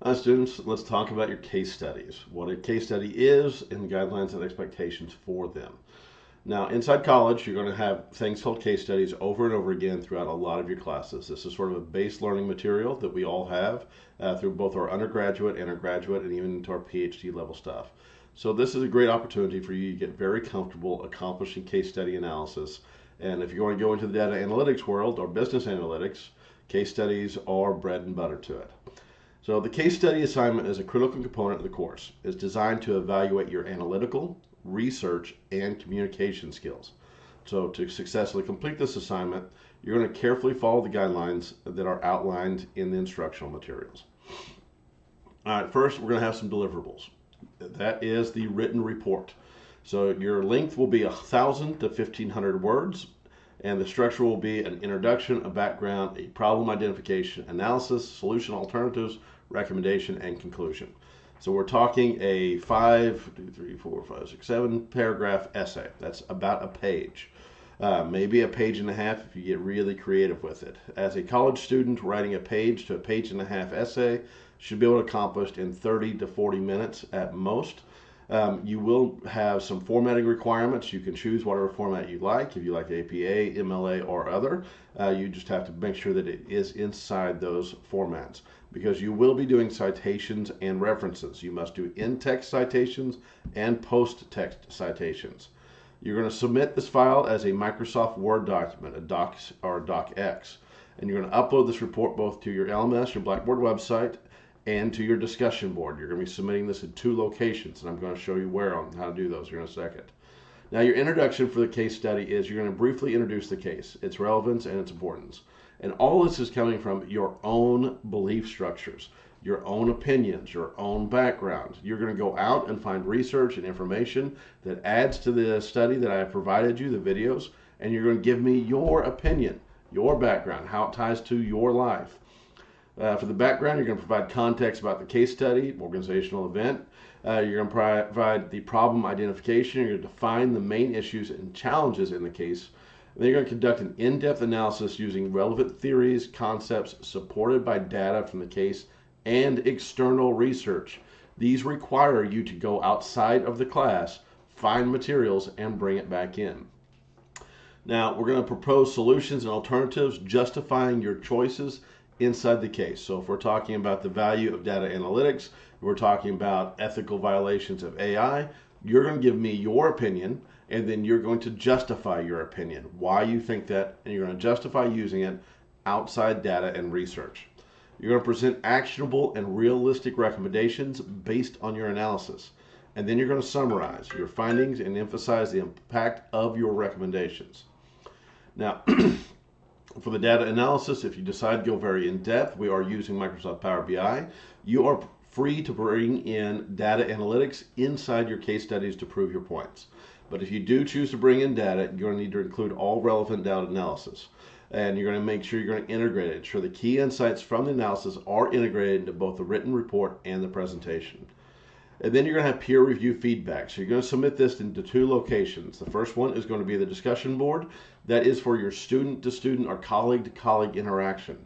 Students, let's talk about your case studies, what a case study is, and the guidelines and expectations for them. Now, inside college, you're going to have things called case studies over and over again throughout a lot of your classes. This is sort of a base learning material that we all have through both our undergraduate and our graduate and even into our PhD level stuff. So this is a great opportunity for you to get very comfortable accomplishing case study analysis. And if you're going to go into the data analytics world or business analytics, case studies are bread and butter to it. So the case study assignment is a critical component of the course. It's designed to evaluate your analytical, research, and communication skills. So to successfully complete this assignment, you're going to carefully follow the guidelines that are outlined in the instructional materials. All right, first we're going to have some deliverables. That is the written report. So your length will be 1,000 to 1,500 words, and the structure will be an introduction, a background, a problem identification, analysis, solution alternatives, recommendation, and conclusion. So we're talking a 7 paragraph essay. That's about a page. Maybe a page and a half if you get really creative with it. As a college student, writing a page to a page and a half essay should be able to accomplish in 30 to 40 minutes at most. You will have some formatting requirements. You can choose whatever format you like. If you like APA, MLA, or other, you just have to make sure that it is inside those formats because you will be doing citations and references. You must do in-text citations and post-text citations. You're going to submit this file as a Microsoft Word document, a Docs or a DocX, and you're going to upload this report both to your LMS, your Blackboard website, and to your discussion board. You're going to be submitting this in 2 locations, and I'm going to show you where on how to do those here in a second. Now, your introduction for the case study is you're going to briefly introduce the case, its relevance, and its importance. And all this is coming from your own belief structures, your own opinions, your own background. You're going to go out and find research and information that adds to the study that I have provided you, the videos, and you're going to give me your opinion, your background, how it ties to your life. For the background, you're going to provide context about the case study, organizational event. You're going to provide the problem identification. You're going to define the main issues and challenges in the case. And then you're going to conduct an in-depth analysis using relevant theories, concepts supported by data from the case and external research. These require you to go outside of the class, find materials, and bring it back in. Now, we're going to propose solutions and alternatives justifying your choices inside the case. So if we're talking about the value of data analytics, if we're talking about ethical violations of AI, you're going to give me your opinion, and then you're going to justify your opinion, why you think that, and you're going to justify using it outside data and research. You're going to present actionable and realistic recommendations based on your analysis. And then you're going to summarize your findings and emphasize the impact of your recommendations. Now, for the data analysis, if you decide to go very in-depth, we are using Microsoft Power BI. You are free to bring in data analytics inside your case studies to prove your points. But if you do choose to bring in data, you're going to need to include all relevant data analysis. And you're going to make sure you're going to integrate it, ensure the key insights from the analysis are integrated into both the written report and the presentation. And then you're going to have peer review feedback. So you're going to submit this into 2 locations. The first one is going to be the discussion board. That is for your student-to-student or colleague-to-colleague interaction.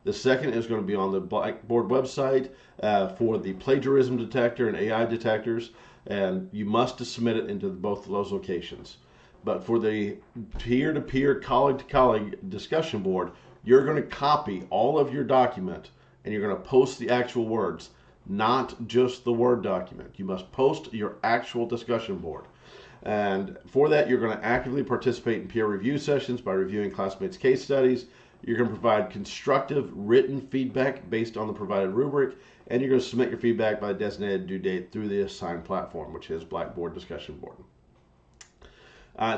The second is going to be on the Blackboard website for the plagiarism detector and AI detectors. And you must submit it into both of those locations. But for the peer-to-peer, colleague-to-colleague discussion board, you're going to copy all of your document and you're going to post the actual words, not just the Word document. You must post your actual discussion board. And for that, you're going to actively participate in peer review sessions by reviewing classmates' case studies. You're going to provide constructive written feedback based on the provided rubric, and you're going to submit your feedback by the designated due date through the assigned platform, which is Blackboard Discussion Board.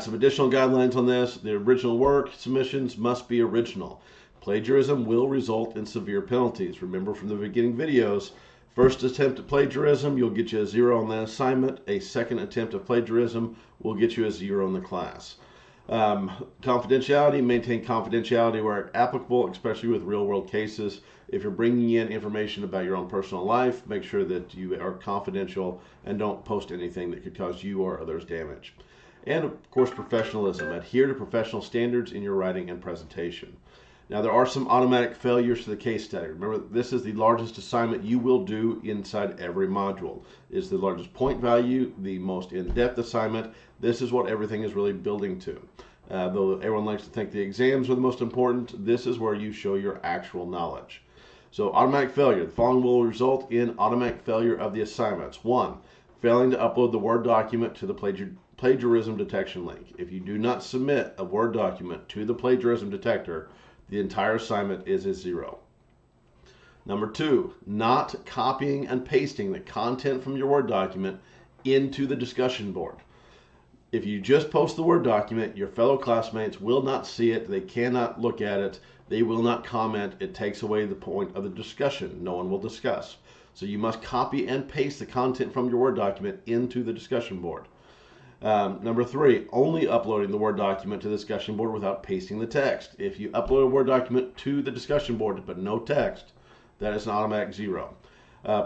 Some additional guidelines on this. The original work submissions must be original. Plagiarism will result in severe penalties. Remember from the beginning videos, first attempt at plagiarism, you'll get you a 0 on that assignment. A second attempt at plagiarism will get you a 0 in the class. Confidentiality, maintain confidentiality where applicable, especially with real-world cases. If you're bringing in information about your own personal life, make sure that you are confidential and don't post anything that could cause you or others damage. And of course, professionalism. Adhere to professional standards in your writing and presentation. Now, there are some automatic failures to the case study. Remember, this is the largest assignment you will do inside every module. It's the largest point value, the most in-depth assignment. This is what everything is really building to. Though everyone likes to think the exams are the most important, this is where you show your actual knowledge. So automatic failure. The following will result in automatic failure of the assignments. 1, failing to upload the Word document to the plagiarism detection link. If you do not submit a Word document to the plagiarism detector, the entire assignment is a 0. Number 2, not copying and pasting the content from your Word document into the discussion board. If you just post the Word document, your fellow classmates will not see it. They cannot look at it. They will not comment. It takes away the point of the discussion. No one will discuss. So you must copy and paste the content from your Word document into the discussion board. Number 3, only uploading the Word document to the discussion board without pasting the text. If you upload a Word document to the discussion board but no text, that is an automatic 0.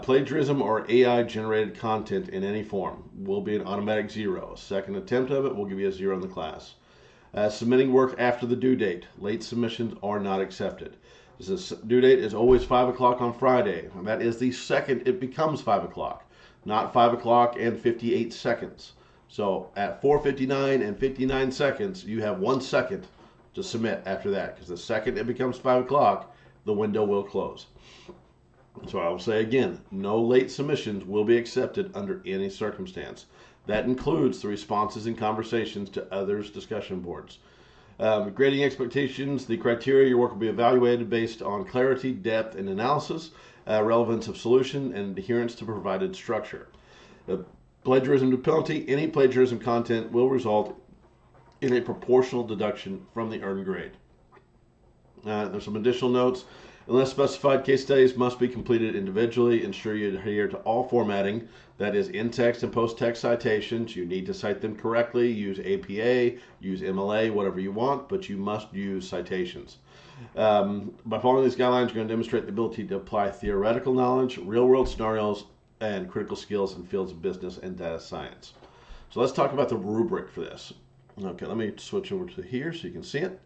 Plagiarism or AI generated content in any form will be an automatic 0. A second attempt of it will give you a 0 in the class. Submitting work after the due date. Late submissions are not accepted. The due date is always 5 o'clock on Friday. And that is the second it becomes 5 o'clock, not 5 o'clock and 58 seconds. So at 4:59 and 59 seconds, you have 1 second to submit after that, because the second it becomes 5 o'clock, the window will close. So I will say again, no late submissions will be accepted under any circumstance. That includes the responses and conversations to others' discussion boards. Grading expectations, the criteria your work will be evaluated based on clarity, depth, and analysis, relevance of solution, and adherence to provided structure. Plagiarism to penalty, any plagiarism content will result in a proportional deduction from the earned grade. There's some additional notes. Unless specified, case studies must be completed individually. Ensure you adhere to all formatting, that is in-text and post-text citations. You need to cite them correctly. Use APA, use MLA, whatever you want, but you must use citations. By following these guidelines, you're going to demonstrate the ability to apply theoretical knowledge, real-world scenarios, and critical skills in fields of business and data science. So let's talk about the rubric for this. Okay, let me switch over to here so you can see it.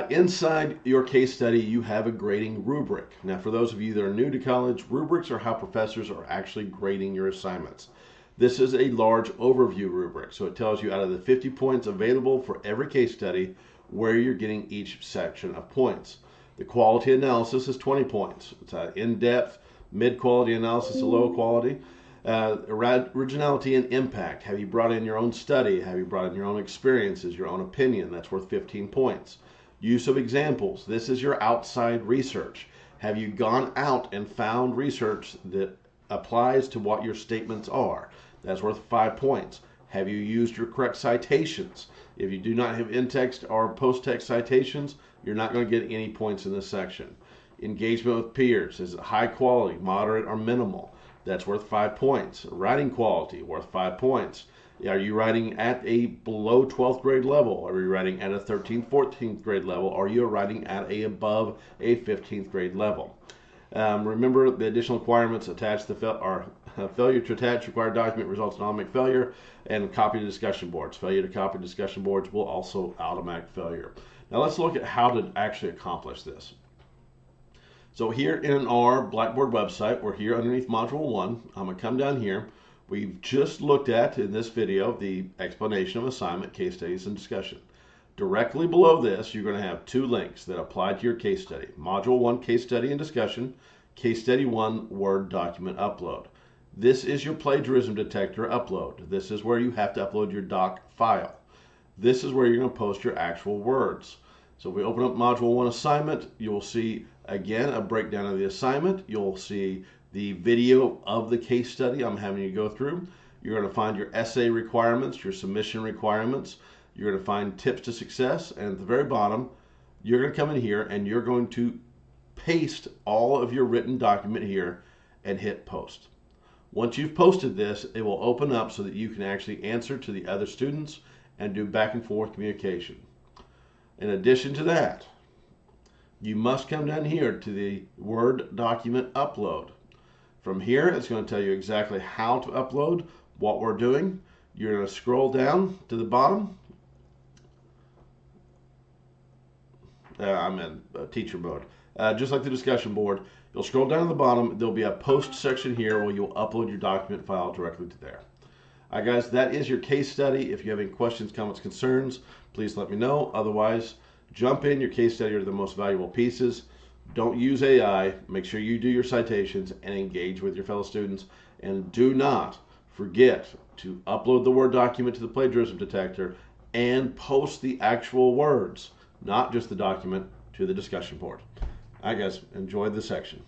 Inside your case study, you have a grading rubric. Now, for those of you that are new to college, rubrics are how professors are actually grading your assignments. This is a large overview rubric, so it tells you out of the 50 points available for every case study, where you're getting each section of points. The quality analysis is 20 points. It's in-depth, mid-quality analysis to low quality. Originality and impact. Have you brought in your own study? Have you brought in your own experiences, your own opinion? That's worth 15 points. Use of examples. This is your outside research. Have you gone out and found research that applies to what your statements are? That's worth 5 points. Have you used your correct citations? If you do not have in-text or post-text citations, you're not going to get any points in this section. Engagement with peers. Is it high quality, moderate, or minimal? That's worth 5 points. Writing quality, worth 5 points. Are you writing at a below 12th grade level? Are you writing at a 13th, 14th grade level? Are you writing at a above a 15th grade level? Remember the additional requirements attached to failure to attach required document results in automatic failure, and copy to discussion boards. Failure to copy discussion boards will also automatic failure. Now let's look at how to actually accomplish this. So here in our Blackboard website, we're here underneath Module 1. I'm going to come down here. We've just looked at, in this video, the explanation of assignment, case studies, and discussion. Directly below this, you're going to have 2 links that apply to your case study. Module 1, case study and discussion. Case study 1, Word document upload. This is your plagiarism detector upload. This is where you have to upload your doc file. This is where you're going to post your actual words. So if we open up Module 1 assignment, you will see, again, a breakdown of the assignment. You'll see the video of the case study I'm having you go through. You're going to find your essay requirements, your submission requirements. You're going to find tips to success. And at the very bottom, you're going to come in here and you're going to paste all of your written document here and hit post. Once you've posted this, it will open up so that you can actually answer to the other students and do back and forth communication. In addition to that, you must come down here to the Word document upload. From here, it's going to tell you exactly how to upload, what we're doing. You're going to scroll down to the bottom. I'm in teacher mode. Just like the discussion board, you'll scroll down to the bottom. There'll be a post section here where you'll upload your document file directly to there. All right, guys, that is your case study. If you have any questions, comments, concerns, please let me know. Otherwise, jump in. Your case study are the most valuable pieces. Don't use AI. Make sure you do your citations and engage with your fellow students. And do not forget to upload the Word document to the plagiarism detector and post the actual words, not just the document, to the discussion board. All right, guys, enjoy the section.